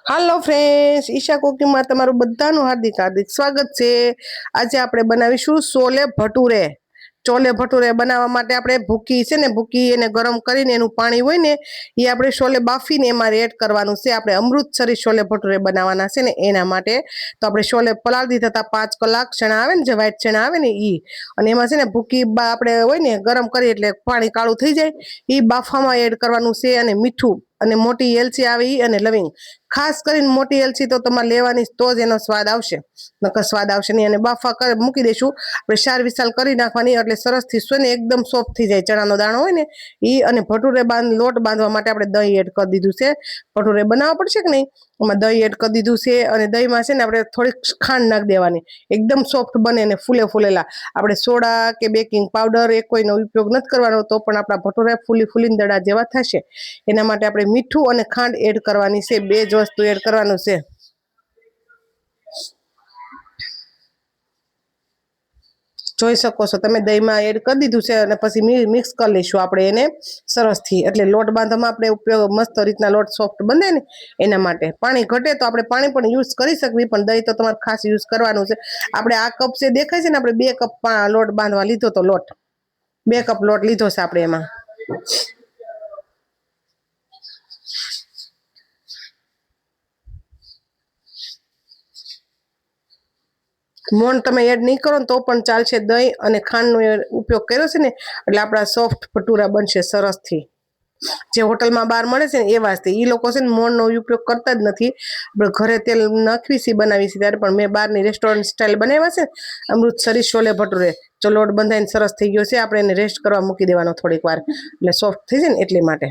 હાલો friends, Isha કુકિંગમાં તમારું બધાનું હાર્દિક હાર્દિક સ્વાગત છે। આજે આપણે બનાવીશું છોલે ભટુરે। છોલે ભટુરે બનાવવા માટે આપણે ભૂકી છે ને, ભૂકી એને ગરમ કરીને એનું પાણી હોય ને એ આપણે છોલે બાફીને એમાં એડ કરવાનું છે। આપણે અમૃતસરી છોલે ભટુરે બનાવવાના છે ને એના માટે તો આપણે છોલે પલાળી દીધા હતા 5 કલાક। ચણા આવે ને, જે વ્હાઈટ ચણા આવે ને ઈ, અને એમાં છે ને ભૂકી આપણે હોય ને ગરમ કરી એટલે પાણી કાળું થઈ જાય, ઈ બાફામાં એડ કરવાનું છે। અને મીઠું અને મોટી એલચી આવે ઈ અને લવિંગ, ખાસ કરીને મોટી એલચી તો તમારે લેવાની તો જ એનો સ્વાદ આવશે, નકર સ્વાદ આવશે નહીં। અને બાફા મૂકી દઈશું આપણે, 4 વિસાલ કરી નાખવાની એટલે સરસ થી ને એકદમ સોફ્ટ થઈ જાય। ચણાનો દાણો હોય ને ઈ, અને ભટુરે લોટ બાંધવા માટે આપણે દહીં એડ કરી દીધું છે। ભટુરે બનાવવા પડશે કે નહીં, એમાં દહીં એડ કરી દીધું છે। અને દહીંમાં છે ને આપણે થોડીક ખાંડ નાખી દેવાની, એકદમ સોફ્ટ બને ને ફૂલેલા। આપણે સોડા કે બેકિંગ પાવડર એ કોઈનો ઉપયોગ નથી કરવાનો, તો પણ આપણા ભટુરા ફૂલીને દડા જેવા થશે। એના માટે આપણે મીઠું અને ખાંડ એડ કરવાની છે, 2 જ વસ્તુ એડ કરવાનું છે। જોઈ શકો છો તમે, દહીંમાં એડ કરી દીધું છે અને પછી મિક્સ કરી લઈશું આપણે એને સરસ થી। એટલે લોટ બાંધવામાં આપણે ઉપયોગ મસ્ત રીતના લોટ સોફ્ટ બને ને એના માટે। પાણી ઘટે તો આપણે પાણી પણ યુઝ કરી શકવી, પણ દહીં તો તમારે ખાસ યુઝ કરવાનું છે। આપણે આ કપ છે દેખાય છે ને, આપણે 2 કપ લોટ બાંધવા લીધો તો લોટ, 2 કપ લોટ લીધો છે આપણે એમાં। મોણ તમે એડ નહીં કરો ને તો પણ ચાલશે, દહીં અને ખાંડનો ઉપયોગ કર્યો છે ને એટલે આપણા સોફ્ટ ભટુરા બનશે સરસ થી। જે હોટલમાં બહાર મળે છે ને એવા જ, એ લોકો છે ને મોણનો ઉપયોગ કરતા જ નથી। આપણે ઘરે તેલ નાખવી છે બનાવી છે ત્યારે, પણ મેં બહારની રેસ્ટોરન્ટ સ્ટાઇલ બનાવ્યા છે અમૃતસરી છોલે ભટુરે। જો લોટ બંધાઈને સરસ થઈ ગયો છે, આપણે એને રેસ્ટ કરવા મૂકી દેવાનો થોડીક વાર, એટલે સોફ્ટ થઈ જાય ને એટલી માટે।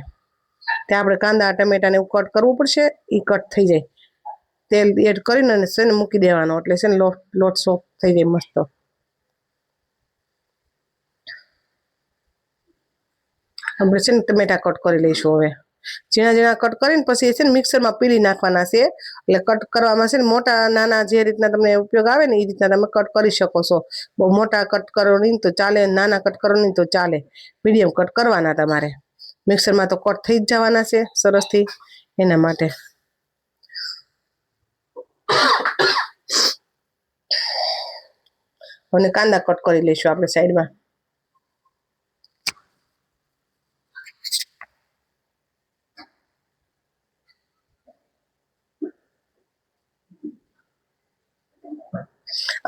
ત્યાં આપણે કાંદા ટમેટાને એવું કટ કરવું પડશે, એ કટ થઈ જાય, તેલ એડ કરીને અને છે ને મૂકી દેવાનો, એટલે છે ને લોટ સોફ્ટ થઈ જાય મસ્ત। આપણે છે ને ટમેટા કટ કરી લઈશું હવે, ઝીણા કટ કરીને પછી છે ને મિક્સરમાં પીલી નાખવાના છે। એટલે કટ કરવામાં છે ને મોટા નાના જે રીતના તમને ઉપયોગ આવે ને એ રીતના તમે કટ કરી શકો છો। બહુ મોટા કટ કરો નહીં તો ચાલે, નાના કટ કરો નહીં તો ચાલે, મીડિયમ કટ કરવાના તમારે। મિક્સરમાં તો કટ થઈ જ જવાના છે સરસથી, એના માટે। અને કાંદા કટ કરી લઈશું આપણે સાઈડમાં।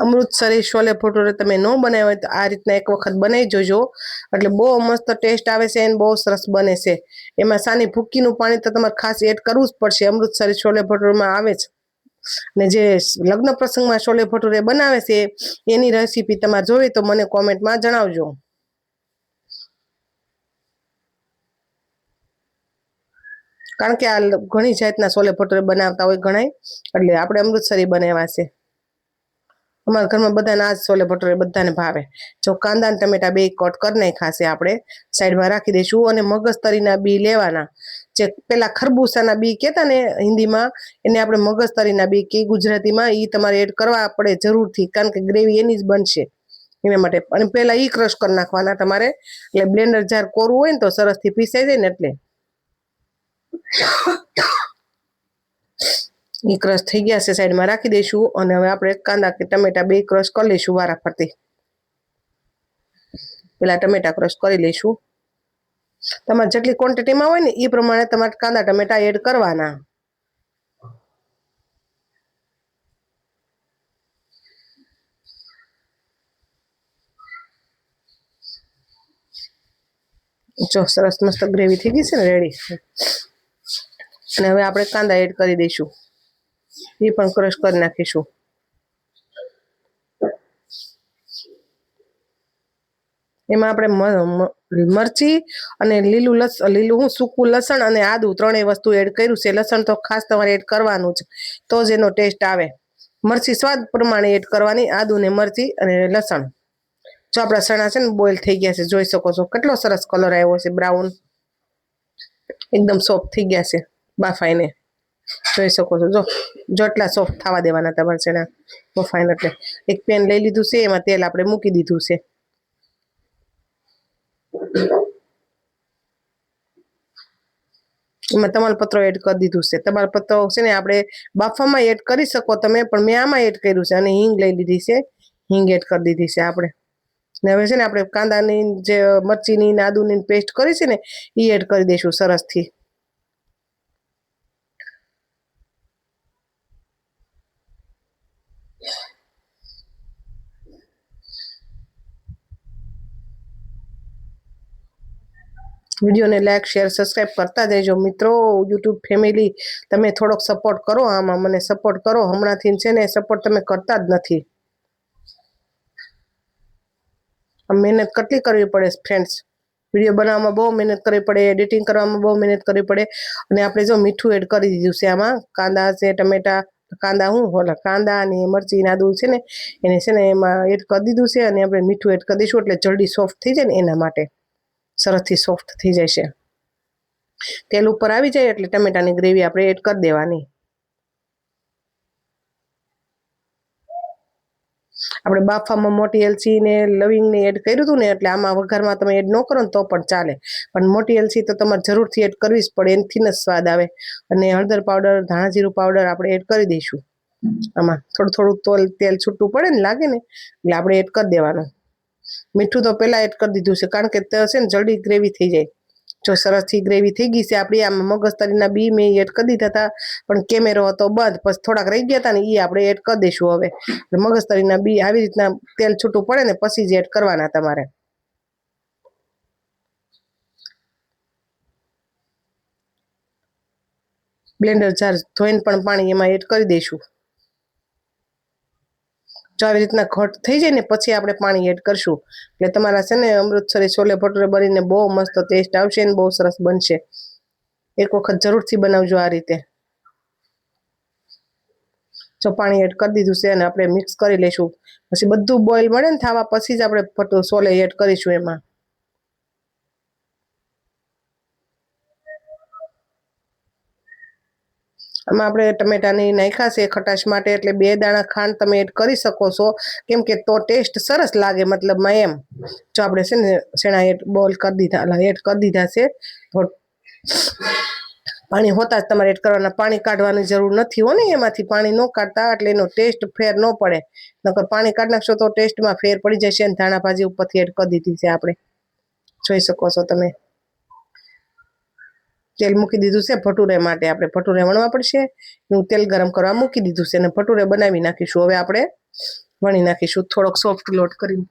અમૃતસરી છોલે ભટુરે તમે ન બનાવ્યા હોય તો આ રીતના એક વખત બનાવી જોજો, એટલે બહુ મસ્ત ટેસ્ટ આવે છે અને બહુ સરસ બને છે। એમાં સાની ભૂકીનું પાણી તો તમારે ખાસ એડ કરવું જ પડશે, અમૃતસરી છોલે ભટુરેમાં આવે જ। ને જે લગ્ન પ્રસંગમાં છોલે ભટુરે બનાવે છે એની રેસીપી તમારે જોવી તો મને કોમેન્ટમાં જણાવજો। કારણ કે આ ઘણી જાતના છોલે ભટુરે બનાવતા હોય ઘણાય, એટલે આપણે અમૃતસરી બનાવ્યા છે। અમારા ઘરમાં બધાને આ છોલે ભટુરે બધાને ભાવે। જો કાંદા અને ટમેટા 2 કટ કરી નાખ્યા છે આપણે, સાઈડમાં રાખી દઈશું। અને મગજતરીના બી લેવાના, જે પેલા ખરબૂસાના બી કહેતા ને હિન્દીમાં, એને આપણે મગજતરીના બી કે ગુજરાતીમાં, એ તમારે એડ કરવા પડે જરૂરથી, કારણ કે ગ્રેવી એની જ બનશે એના માટે। અને પેલા ઈ ક્રશ કરી નાખવાના તમારે, એટલે બ્લેન્ડર જાર કોરું હોય ને તો સરસથી પીસાઈ જાય ને એટલે। ઈ ક્રશ થઈ ગયા છે, સાઈડમાં રાખી દઈશું। અને હવે આપણે કાંદા કે ટમેટા 2 ક્રશ કરી લઈશું વારા ફરતી। પેલા ટમેટા ક્રશ કરી લઈશું, તમારે જેટલી ક્વોન્ટિટીમાં હોય ને એ પ્રમાણે તમારે કાંદા ટમેટા એડ કરવાના। જો સરસ મસ્ત ગ્રેવી થઈ ગઈ છે ને, રેડી। અને હવે આપણે કાંદા એડ કરી દઈશું, એ પણ ક્રશ કરી નાખીશું। એમાં આપણે મરચી અને લીલું સૂકું લસણ અને આદુ 3 વસ્તુ એડ કર્યું છે। લસણ તો ખાસ તમારે એડ કરવાનું જ, તો જ એનો ટેસ્ટ આવે। મરચી સ્વાદ પ્રમાણે એડ કરવાની, આદુ ને મરચી અને લસણ। જો આપણા ચણા છે ને બોઇલ થઈ ગયા છે, જોઈ શકો છો કેટલો સરસ કલર આવ્યો છે, બ્રાઉન, એકદમ સોફ્ટ થઈ ગયા છે બાફાઈને, જોઈ શકો છો। જો એટલા સોફ્ટ થવા દેવાના તમારે ચણા બફાઈને। એટલે એક પેન લઈ લીધું છે, એમાં તેલ આપણે મૂકી દીધું છે। એમાં તમાલપત્ર એડ કરી દીધું છે. તમાલપત્ર છે ને આપણે બાફામાં એડ કરી શકો તમે, પણ મેં આમાં એડ કર્યું છે. અને હિંગ લઈ લીધી છે, હિંગ એડ કરી દીધી છે આપણે. ને હવે છે ને આપણે કાંદાની જે મરચીની ને આદુની પેસ્ટ કરી છે ને એ એડ કરી દઈશું સરસથી. વિડીયોને લાઈક શેર સબસ્ક્રાઇબ કરતા જજો મિત્રો. યુટ્યુબ ફેમિલી તમે થોડોક સપોર્ટ કરો, આમાં મને સપોર્ટ કરો. હમણાંથી છે ને સપોર્ટ તમે કરતા જ નથી. મહેનત કેટલી કરવી પડે ફ્રેન્ડ્સ. વિડીયો બનાવવામાં બહુ મહેનત કરવી પડે, એડિટિંગ કરવામાં બહુ મહેનત કરવી પડે. અને આપણે જો મીઠું એડ કરી દીધું છે આમાં. કાંદા છે, ટમેટા, કાંદા અને મરચી આદુ છે ને એને છે ને એમાં એડ કરી દીધું છે. અને આપણે મીઠું એડ કરી દઈશું એટલે જલ્દી સોફ્ટ થઈ જાય ને એના માટે. સરસથી સોફ્ટ થઈ જાય છે. તેલ ઉપર આવી જાય એટલે ટમેટાની ગ્રેવી આપણે એડ કરી દેવાની. આપણે બાફામાં મોટી એલચી ને લવિંગ ને એડ કર્યું હતું ને એટલે આમાં વઘારમાં તમે એડ ન કરો ને તો પણ ચાલે, પણ મોટી એલચી તો તમારે જરૂરથી એડ કરવી જ પડે, એનાથી જ સ્વાદ આવે. અને હળદર પાવડર, ધાણા જીરું પાવડર આપણે એડ કરી દઈશું. આમાં થોડું તેલ છૂટું પડે ને લાગે ને એટલે આપણે એડ કરી દેવાનું. મીઠું તો પહેલા એડ કરી દીધું છે કારણ કે છે ને જલ્દી ગ્રેવી થઈ જાય. જો સરસથી ગ્રેવી થઈ ગઈ છે આપણી. આમાં મગજતરીના બી મેં એડ કરી દીધા હતા, પણ કેમેરો હતો બંધ, પછી થોડાક રહી ગયા હતા ને એ આપણે એડ કરી દઈશું હવે. મગજતરીના બી આવી રીતના તેલ છૂટું પડે ને પછી જ એડ કરવાના તમારે. બ્લેન્ડર જાર ધોઈને પણ પાણી એમાં એડ કરી દઈશું. જો આવી રીતના ઘટ થઈ જાય ને પછી આપણે પાણી એડ કરશું. એટલે તમારા છે ને અમૃતસરી છોલે ભટુરે બનીને બહુ મસ્ત ટેસ્ટ આવશે ને બહુ સરસ બનશે. એક વખત જરૂરથી બનાવજો આ રીતે. જો પાણી એડ કરી દીધું છે અને આપણે મિક્સ કરી લઈશું. પછી બધું બોઇલ મળે ને થવા પછી જ આપણે છોલે એડ કરીશું એમાં. આમાં આપણે ટમેટાની નાખ્યા છે ખટાશ માટે એટલે 2 દાણા ખાંડ તમે એડ કરી શકો છો, કેમ કે તો ટેસ્ટ સરસ લાગે મતલબમાં એમ. જો આપણે છે ને શેણા એડ કરી દીધા છે. પાણી હોતા જ તમારે એડ કરવાના. પાણી કાઢવાની જરૂર નથી હો ને એમાંથી. પાણી ન કાઢતા એટલે એનો ટેસ્ટ ફેર ન પડે. નકર પાણી કાઢી નાખશો તો ટેસ્ટમાં ફેર પડી જશે. અને ધાણા ભાજી ઉપરથી એડ કરી દીધી છે આપણે, જોઈ શકો છો તમે. તેલ મૂકી દીધું છે ભટુરે માટે. આપણે ભટુરે વણવા પડશે. હું તેલ ગરમ કરવા મૂકી દીધું છે અને ભટુરે બનાવી નાખીશું. હવે આપણે વણી નાખીશું થોડોક સોફ્ટ લોટ કરીને.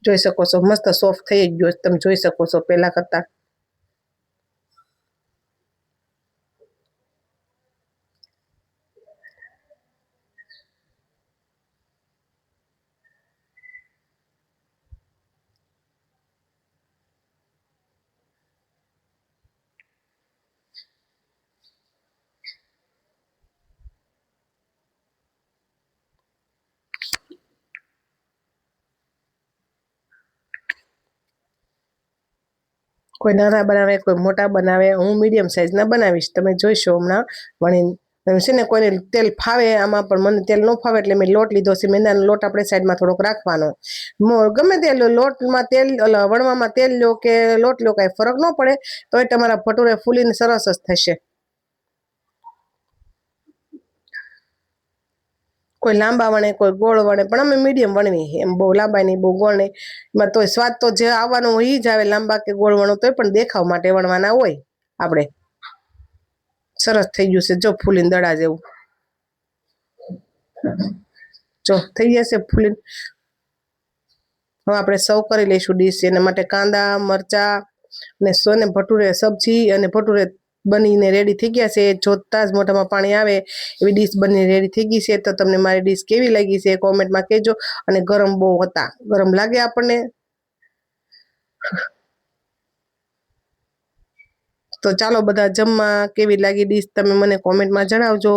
જોઈ શકો છો મસ્ત સોફ્ટ થઈ ગયો, તમે જોઈ શકો છો પહેલા કરતા. કોઈ નાના બનાવે, કોઈ મોટા બનાવે. હું મીડિયમ સાઈઝના બનાવીશ, તમે જોઈશો હમણાં વણીને. છે ને કોઈને તેલ ફાવે આમાં, પણ મને તેલ ન ફાવે એટલે મેં લોટ લીધો છે. મેંદાનો લોટ આપણે સાઈડમાં થોડોક રાખવાનો. ગમે તે લોટમાં તેલ, વણવામાં તેલ લો કે લોટ લો, કાંઈ ફરક ન પડે. તો એ તમારા ભટુરે ફૂલીને સરસ જ થશે. કોઈ લાંબા વણે, કોઈ ગોળ વણે, પણ અમે મીડિયમ વણવી. એમ બહુ લાંબા નહીં, બહુ ગોળ નહીં. એમાં તોય સ્વાદ તો જે આવવાનો હોય એ જ આવે. લાંબા કે ગોળ વણો તોય પણ દેખાવ માટે વણવાના હોય આપણે. સરસ થઈ ગયું છે જો ફૂલીને દડા જેવું. જો થઈ જશે ફૂલીને. હવે આપણે સર્વ કરી લઈશું ડીશ. એના માટે કાંદા, મરચા ને સોને ભટુરે સબ્જી અને ભટુરે બનીને રેડી થઈ ગયા છે. જોતા જ મોઢામાં પાણી આવે એવી ડીશ બનીને રેડી થઈ ગઈ છે. તો તમને મારી ડીશ કેવી લાગી છે કોમેન્ટમાં કહેજો. અને ગરમ બહુ હતા, ગરમ લાગે આપણને. તો ચાલો બધા જમવા. કેવી લાગી ડીશ તમે મને કોમેન્ટમાં જણાવજો.